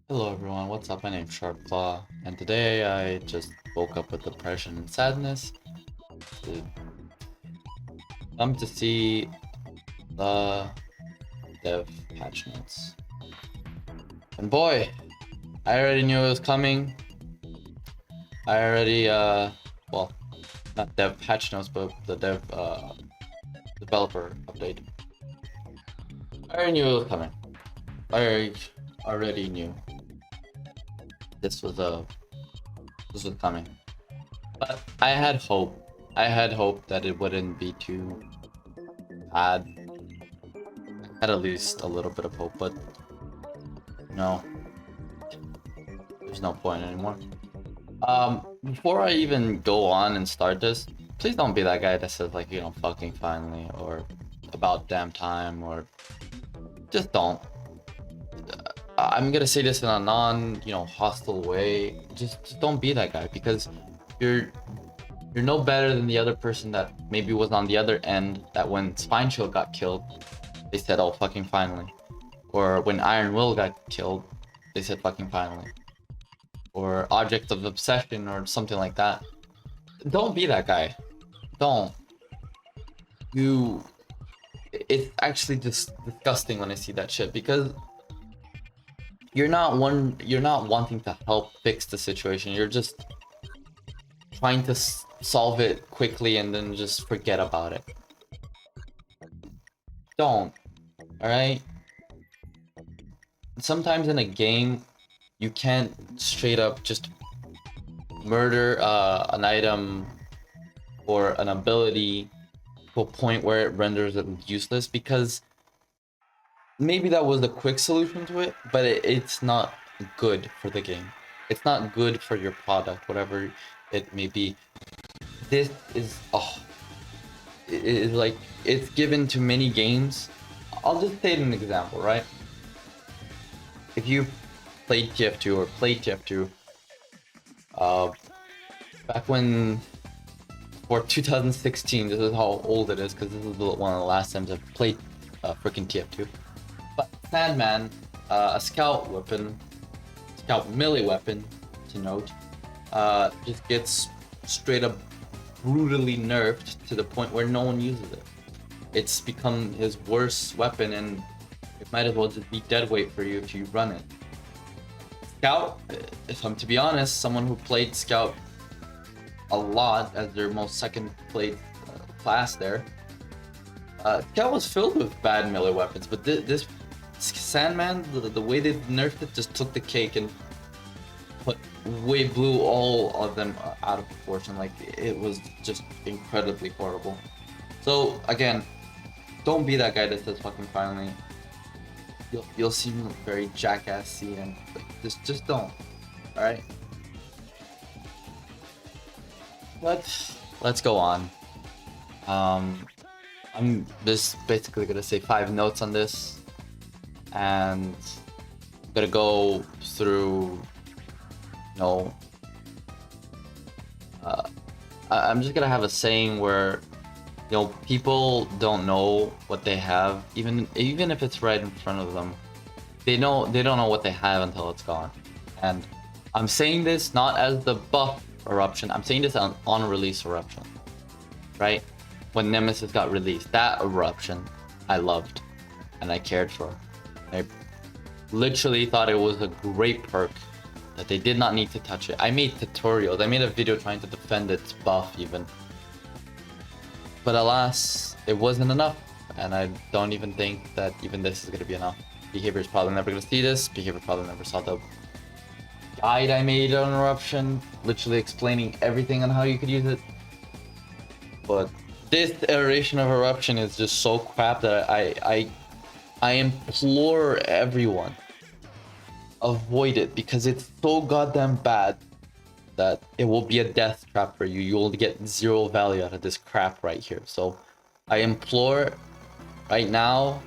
Hello everyone, what's up? My name's Sharpclaw, and today I just woke up with depression and sadness to come to see the dev patch notes. And boy, I already knew it was coming. I already, well, not dev patch notes, but the dev, developer update. I already knew it was coming. I already knew this was, this was coming. But I had hope. I had hope that it wouldn't be too bad. I had at least a little bit of hope, but no, there's no point anymore. Before I even go on and start this, please don't be that guy that says like, fucking finally, or about damn time, or just don't. I'm gonna say this in a hostile way. Just don't be that guy, because you're no better than the other person that maybe was on the other end, that when Spine Shield got killed, they said, oh, fucking finally. Or when Iron Will got killed, they said, fucking finally. Or Object of Obsession, or something like that. Don't be that guy. Don't. It's actually just disgusting when I see that shit, because you're not wanting to help fix the situation. You're just trying to solve it quickly and then just forget about it. Don't. Alright? Sometimes in a game, you can't straight up just murder an item or an ability to a point where it renders it useless, because maybe that was the quick solution to it, but it's not good for the game. It's not good for your product, whatever it may be. This is, it is like, it's given to many games. I'll just state an example, right? If you played TF2 or played TF2, back when, for 2016, this is how old it is, because this is one of the last times I've played freaking TF2. But Sandman, a scout weapon, scout melee weapon, to note, just gets straight up brutally nerfed to the point where no one uses it. It's become his worst weapon, and it might as well just be dead weight for you if you run it. Scout, if I'm to be honest, someone who played Scout a lot as their most second played class there, Scout was filled with bad melee weapons, but this Sandman, the way they nerfed it, just took the cake and blew all of them out of proportion. Like, it was just incredibly horrible. So again, don't be that guy that says fucking finally. You'll seem very jackassy, and like, just don't. All right. Let's go on. I'm just basically gonna say 5 notes on this, and I'm gonna go through. I'm just gonna have a saying where, people don't know what they have, even if it's right in front of them. They don't know what they have until it's gone. And I'm saying this not as the buff eruption. I'm saying this on release eruption, right? When Nemesis got released, that eruption I loved and I cared for. I literally thought it was a great perk, that they did not need to touch it. I made tutorials. I made a video trying to defend its buff even. But alas, it wasn't enough. And I don't even think that even this is going to be enough. Behavior's probably never going to see this. Behavior probably never saw the guide I made on Eruption, literally explaining everything on how you could use it. But this iteration of Eruption is just so crap that I implore everyone, avoid it, because it's so goddamn bad that it will be a death trap for you. You will get 0 value out of this crap right here. So I implore right now,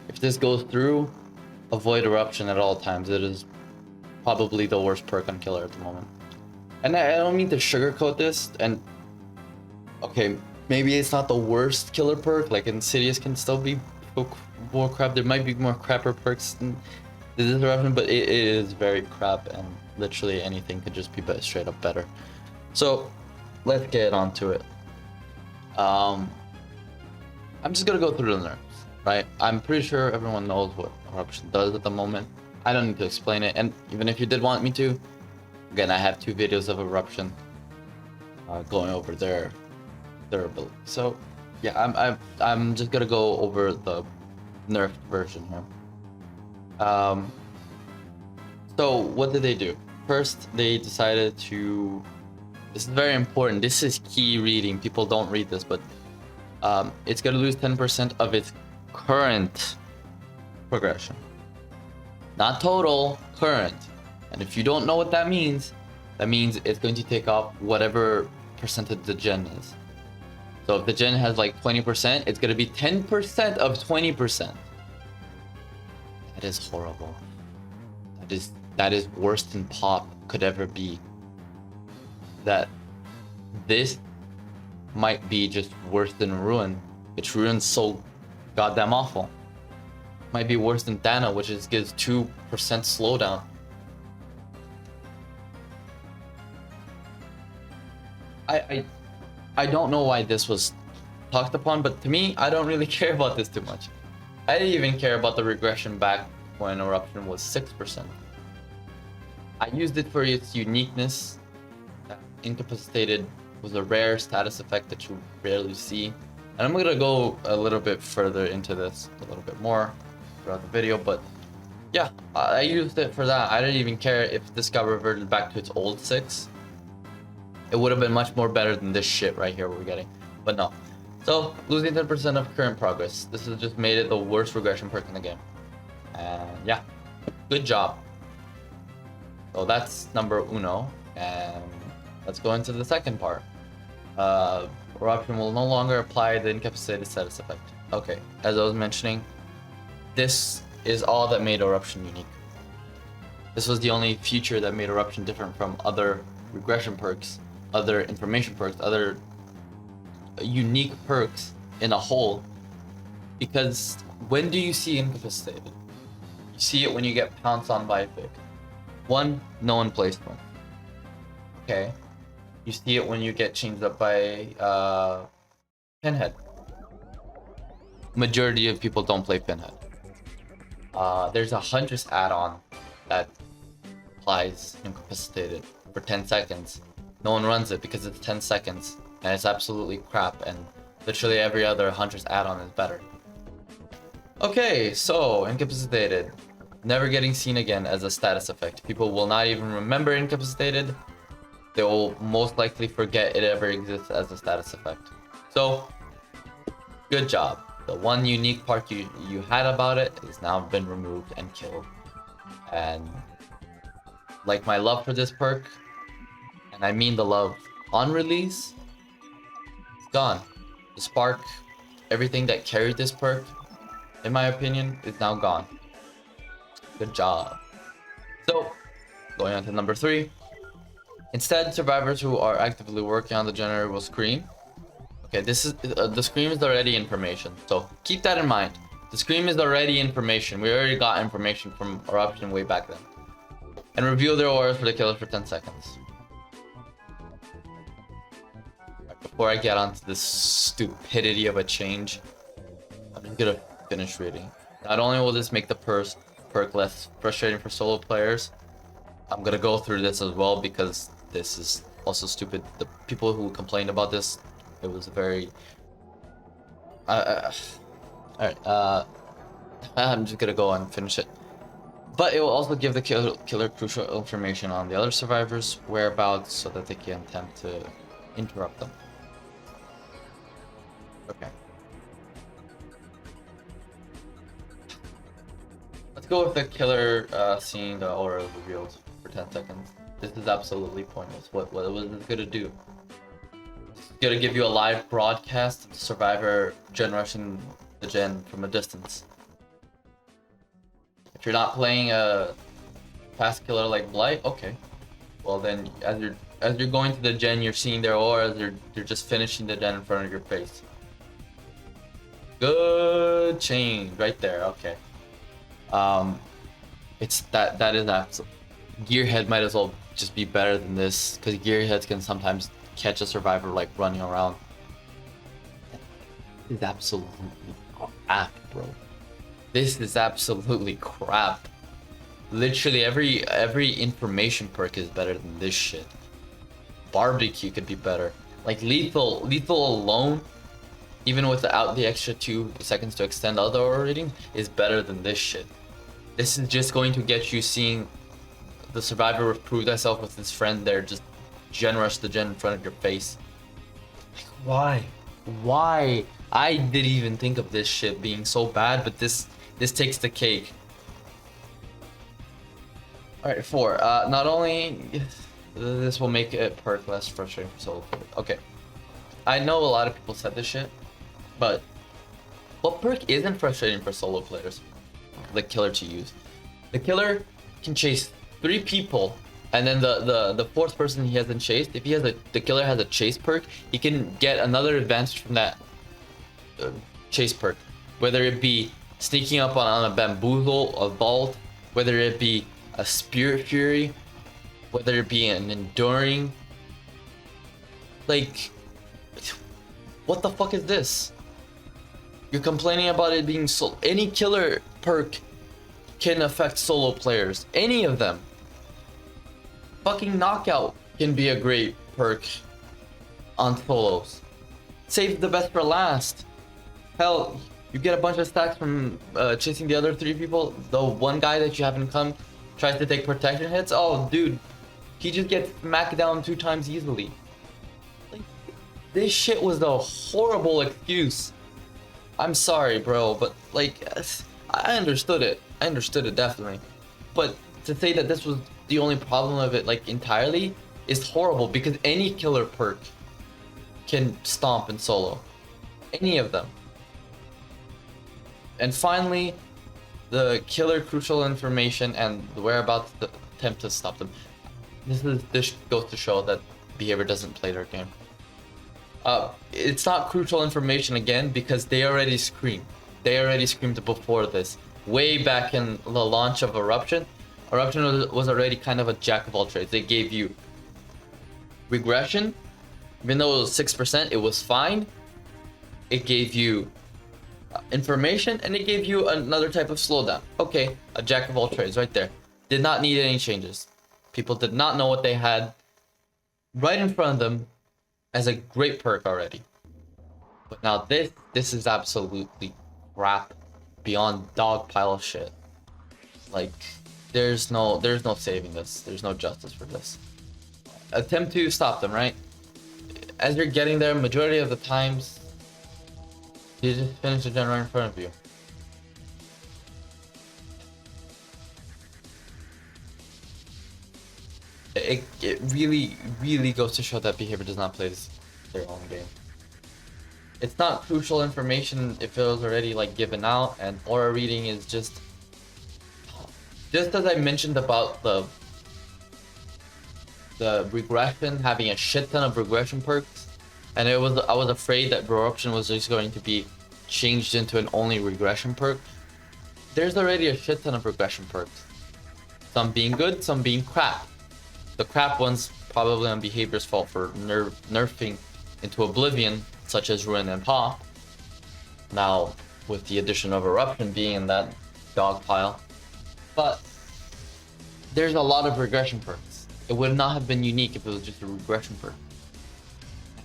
if this goes through, avoid Eruption at all times. It is probably the worst perk on Killer at the moment. And I don't mean to sugarcoat this, and okay, maybe it's not the worst Killer perk, like Insidious can still be more crap. There might be more crapper perks than This is eruption, but it is very crap, and literally anything could just be straight up better. So let's get onto it. I'm just gonna go through the nerfs, right? I'm pretty sure everyone knows what eruption does at the moment. I don't need to explain it, and even if you did want me to, again, I have 2 videos of eruption going over their ability. So yeah, I'm just gonna go over the nerfed version here. So what did they do? First, they decided to. This is very important. This is key reading. People don't read this, but it's gonna lose 10% of its current progression, not total, current. And if you don't know what that means it's going to take off whatever percentage the gen is. So if the gen has like 20%, it's gonna be 10% of 20%. That is horrible. That is worse than pop could ever be. That this might be just worse than ruin, which ruin's so goddamn awful. Might be worse than Dana, which is gives 2% slowdown. I don't know why this was talked upon, but to me, I don't really care about this too much. I didn't even care about the regression back when eruption was 6%. I used it for its uniqueness. Incapacitated was a rare status effect that you rarely see. And I'm gonna go a little bit further into this, a little bit more throughout the video, but yeah, I used it for that. I didn't even care if this got reverted back to its old 6. It would have been much more better than this shit right here we're getting, but no. So, losing 10% of current progress. This has just made it the worst regression perk in the game. And yeah, good job. So that's number uno, and let's go into the second part. Eruption will no longer apply the incapacitated status effect. Okay, as I was mentioning, this is all that made eruption unique. This was the only feature that made eruption different from other regression perks, other information perks, other unique perks in a whole. Because when do you see incapacitated? You see it when you get pounced on by a fig. 1, no one placed one. Okay. You see it when you get changed up by Pinhead. Majority of people don't play Pinhead. There's a Huntress add-on that applies incapacitated for 10 seconds. No one runs it because it's 10 seconds and it's absolutely crap, and literally every other Huntress add-on is better. Okay, so incapacitated. Never getting seen again as a status effect. People will not even remember incapacitated. They will most likely forget it ever exists as a status effect. So, good job. The one unique part you had about it has now been removed and killed. And like my love for this perk, and I mean the love on release, it's gone. The spark, everything that carried this perk, in my opinion, is now gone. Good job. So, going on to number 3. Instead, survivors who are actively working on the generator will scream. Okay, this is the scream is already information, so keep that in mind. The scream is already information. We already got information from eruption way back then. And reveal their auras for the killer for 10 seconds. Right, before I get onto this stupidity of a change, I'm just gonna finish reading. Not only will this make the perk less frustrating for solo players, I'm gonna go through this as well because this is also stupid. The people who complained about this, it was very alright, I'm just gonna go and finish it. But it will also give the killer crucial information on the other survivors' whereabouts so that they can attempt to interrupt them. Okay. Let's go with the killer seeing the aura revealed for 10 seconds. This is absolutely pointless. What was this gonna do? It's gonna give you a live broadcast of the survivor gen rushing the gen from a distance. If you're not playing a fast killer like Blight, okay. Well then, as you're going to the gen, you're seeing their auras. You're just finishing the gen in front of your face. Good change right there. Okay. That is absolute. Gearhead might as well just be better than this, because gearheads can sometimes catch a survivor like running around. This is absolutely crap, bro. This is absolutely crap. Literally every information perk is better than this shit. Barbecue could be better. Like lethal alone, even without the extra 2 seconds to extend other aura rating, is better than this shit. This is just going to get you seeing the survivor prove thyself with his friend there, just rush the gen in front of your face. Like, why? Why? I didn't even think of this shit being so bad, but this takes the cake. Alright, 4. Not only this will make it perk less frustrating for solo players. Okay. I know a lot of people said this shit, but what perk isn't frustrating for solo players? The killer to use. The killer can chase 3 people, and then the 4th person he hasn't chased, if he has the killer has a chase perk, he can get another advantage from that chase perk, whether it be sneaking up on a bamboozle, a vault, whether it be a spirit fury, whether it be an enduring. Like, what the fuck is this? You're complaining about it being any killer perk can affect solo players, any of them. Fucking knockout can be a great perk on solos. Save the best for last. Hell, you get a bunch of stacks from chasing the other 3 people. The one guy that you haven't come tries to take protection hits. Oh, dude, he just gets smacked down 2 times easily. Like, this shit was a horrible excuse. I'm sorry, bro, but like, I understood it. I understood it definitely. But to say that this was the only problem of it, like, entirely, is horrible, because any killer perk can stomp in solo. Any of them. And finally, the killer crucial information and the whereabouts to attempt to stop them. This goes to show that behavior doesn't play their game. It's not crucial information again, because they already screamed. They already screamed before this. Way back in the launch of Eruption. Eruption was already kind of a jack of all trades. They gave you regression. Even though it was 6%, it was fine. It gave you information, and it gave you another type of slowdown. Okay, a jack of all trades right there. Did not need any changes. People did not know what they had right in front of them as a great perk already. But now this is absolutely crap, beyond dog pile of shit. Like, there's no saving this. There's no justice for this. Attempt to stop them, right? As you're getting there, majority of the times, you just finish the gen right in front of you. It really goes to show that behavior does not play their own game. It's not crucial information if it was already like given out, and aura reading is just as I mentioned about the regression, having a shit ton of regression perks, and I was afraid that Eruption was just going to be changed into an only regression perk. There's already a shit ton of regression perks. Some being good, some being crap. The crap ones probably on behavior's fault for nerfing into oblivion, such as Ruin and Pop. Now, with the addition of Eruption being in that dog pile. But there's a lot of regression perks. It would not have been unique if it was just a regression perk.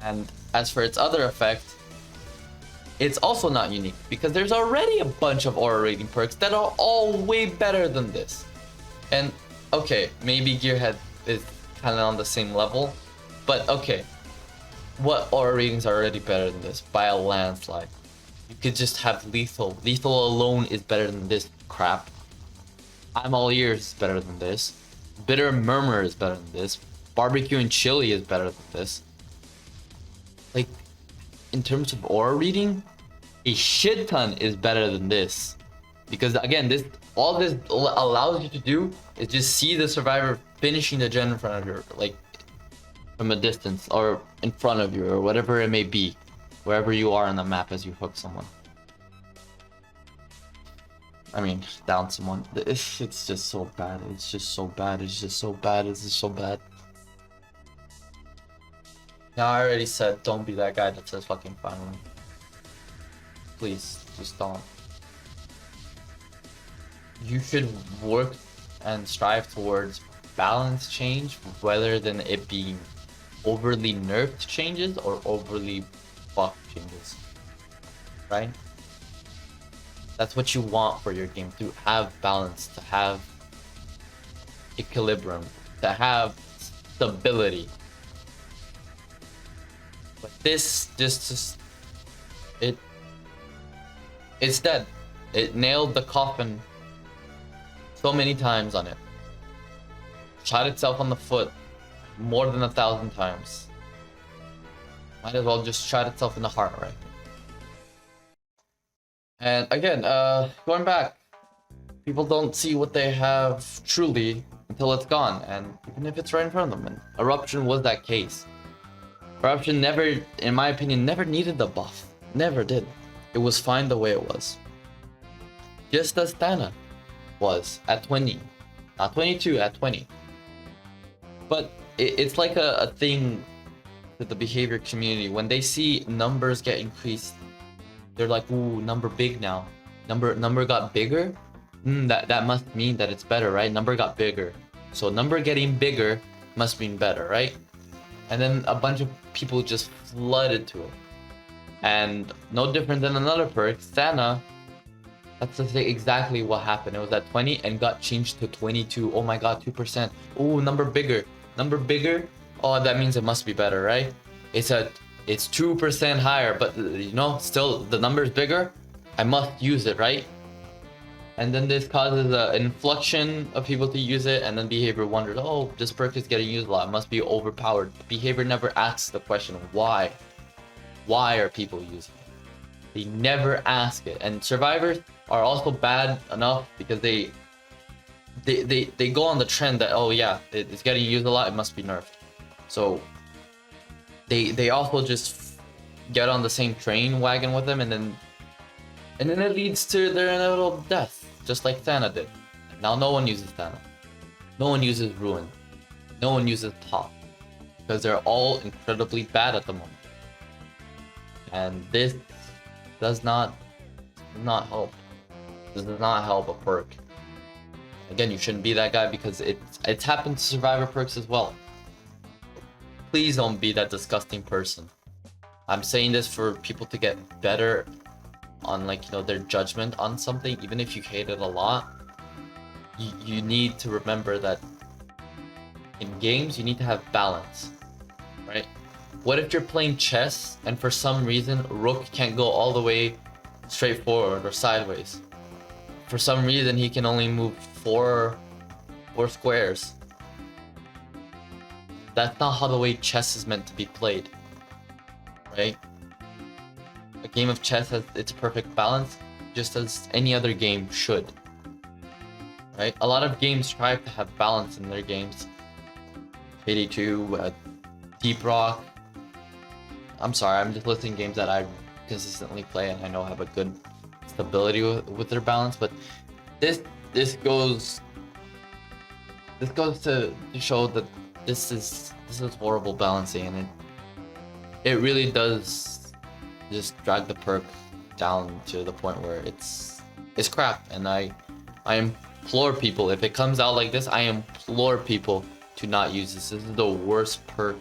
And as for its other effect, it's also not unique, because there's already a bunch of aura rating perks that are all way better than this. And okay, maybe Gearhead is kind of on the same level, but okay, what aura ratings are already better than this by a landslide? You could just have lethal. Lethal alone is better than this crap. I'm all ears is better than this. Bitter Murmur is better than this. Barbecue and Chili is better than this. Like, in terms of aura reading, a shit ton is better than this. Because again, all this allows you to do is just see the survivor finishing the gen in front of you, like from a distance, or in front of you, or whatever it may be, wherever you are on the map as you hook someone. I mean, down someone. It's just so bad. It's just so bad. It's just so bad. It's just so bad. Now, I already said, don't be that guy that says fucking finally. Please, just don't. You should work and strive towards balance change rather than it being overly nerfed changes or overly buff changes. Right? That's what you want for your game, to have balance, to have equilibrium, to have stability. But this just it's dead. It nailed the coffin so many times on it. Shot itself on the foot more than 1,000 times. Might as well just shot itself in the heart, right? And again, going back, people don't see what they have truly until it's gone, and even if it's right in front of them. And Eruption was that case. Eruption never, in my opinion, never needed the buff. Never did. It was fine the way it was. Just as Thana was at 20. Not 22, at 20. But it's like a thing with the behavior community. When they see numbers get increased, they're like, ooh, number big now. Number got bigger? That must mean that it's better, right? Number got bigger. So number getting bigger must mean better, right? And then a bunch of people just flooded to it. And no different than another perk, Thana, that's exactly what happened. It was at 20 and got changed to 22. Oh my god, 2%. Ooh, number bigger. Number bigger? Oh, that means it must be better, right? It's 2% higher, but you know, still the number is bigger. I must use it, right? And then this causes an inflection of people to use it, and then behavior wonders, oh, this perk is getting used a lot, it must be overpowered. Behavior never asks the question, why? Why are people using it? They never ask it. And survivors are also bad enough because they go on the trend that, oh yeah, it's getting used a lot, it must be nerfed. So they also just get on the same train wagon with them, and then it leads to their inevitable death, just like Thana did. Now no one uses Thana. No one uses Ruin. No one uses Top. Because they're all incredibly bad at the moment. And this does not help. This does not help a perk. Again, you shouldn't be that guy because it's happened to survivor perks as well. Please don't be that disgusting person. I'm saying this for people to get better on, like, you know, their judgment on something. Even if you hate it a lot, you need to remember that in games you need to have balance, right? What if you're playing chess and for some reason Rook can't go all the way straight forward or sideways? For some reason he can only move four squares. That's not how the way chess is meant to be played, right? A game of chess has its perfect balance, just as any other game should, right? A lot of games try to have balance in their games. 82, Deep Rock. I'm sorry, I'm just listing games that I consistently play and I know have a good stability with their balance. But this goes to show that this is horrible balancing, and it really does just drag the perk down to the point where it's crap. And I implore people, if it comes out like this, I implore people to not use this. This is the worst perk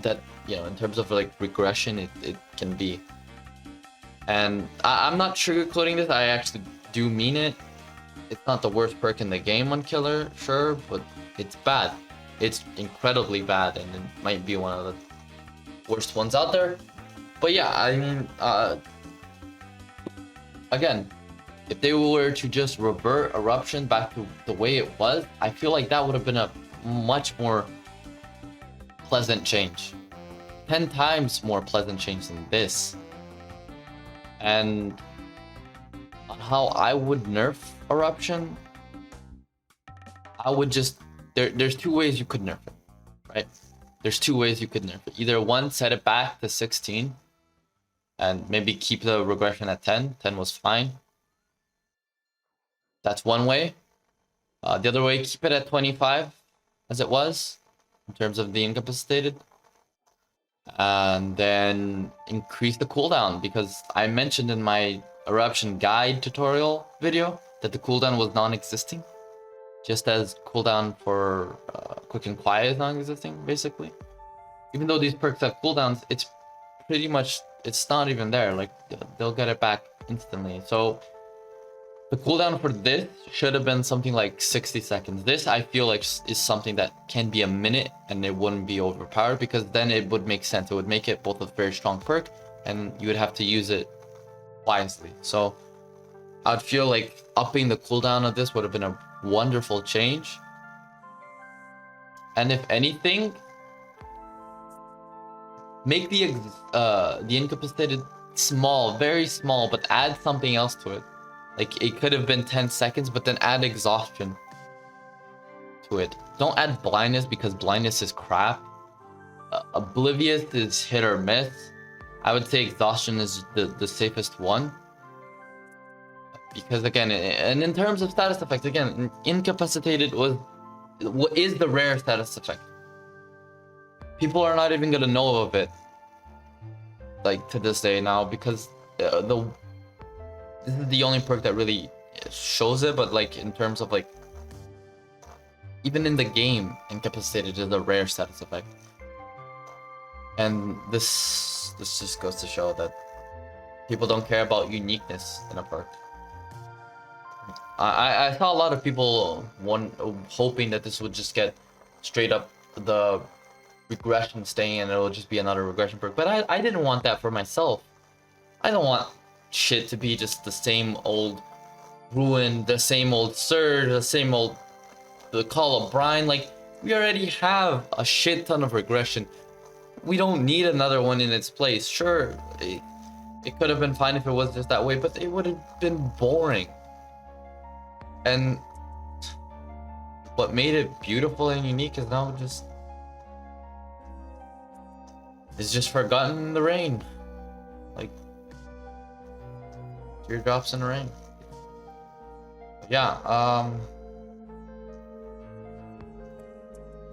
that, you know, in terms of like regression, it can be. And I'm not sugarcoating this, I actually do mean it. It's not the worst perk in the game on Killer, sure, but it's bad. It's incredibly bad, and it might be one of the worst ones out there. But yeah, I mean, again, if they were to just revert Eruption back to the way it was, I feel like that would have been a much more pleasant change. 10 times more pleasant change than this. And on how I would nerf Eruption, I would just... There's two ways you could nerf it, right? There's two ways you could nerf it. Either one, set it back to 16 and maybe keep the regression at 10. 10 was fine. That's one way. The other way, keep it at 25 as it was in terms of the incapacitated. And then increase the cooldown, because I mentioned in my eruption guide tutorial video that the cooldown was non-existing, just as cooldown for quick and quiet is non-existing, basically. Even though these perks have cooldowns, it's pretty much, it's not even there. Like, they'll get it back instantly. So the cooldown for this should have been something like 60 seconds. This, I feel like, is something that can be a minute and it wouldn't be overpowered, because then it would make sense. It would make it both a very strong perk and you would have to use it wisely. So I'd feel like upping the cooldown of this would have been a wonderful change. And if anything, make the incapacitated small, very small, but add something else to it. Like, it could have been 10 seconds, but then add exhaustion to it. Don't add blindness, because blindness is crap. Oblivious is hit or miss. I would say exhaustion is the safest one. Because again, and in terms of status effects, again, incapacitated is the rare status effect. People are not even gonna know of it, like, to this day now, because this is the only perk that really shows it. But like, in terms of like, even in the game, incapacitated is a rare status effect. And this just goes to show that people don't care about uniqueness in a perk. I saw a lot of people hoping that this would just get straight up the regression staying and it'll just be another regression perk. But I didn't want that for myself. I don't want shit to be just the same old ruin, the same old surge, the same old the call of brine. Like, we already have a shit ton of regression. We don't need another one in its place. Sure, it could have been fine if it was just that way, but it would have been boring. And what made it beautiful and unique is now just forgotten in the rain. Like, teardrops in the rain. Yeah,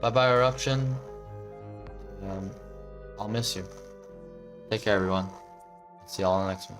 bye-bye eruption. I'll miss you. Take care, everyone. See y'all in the next one.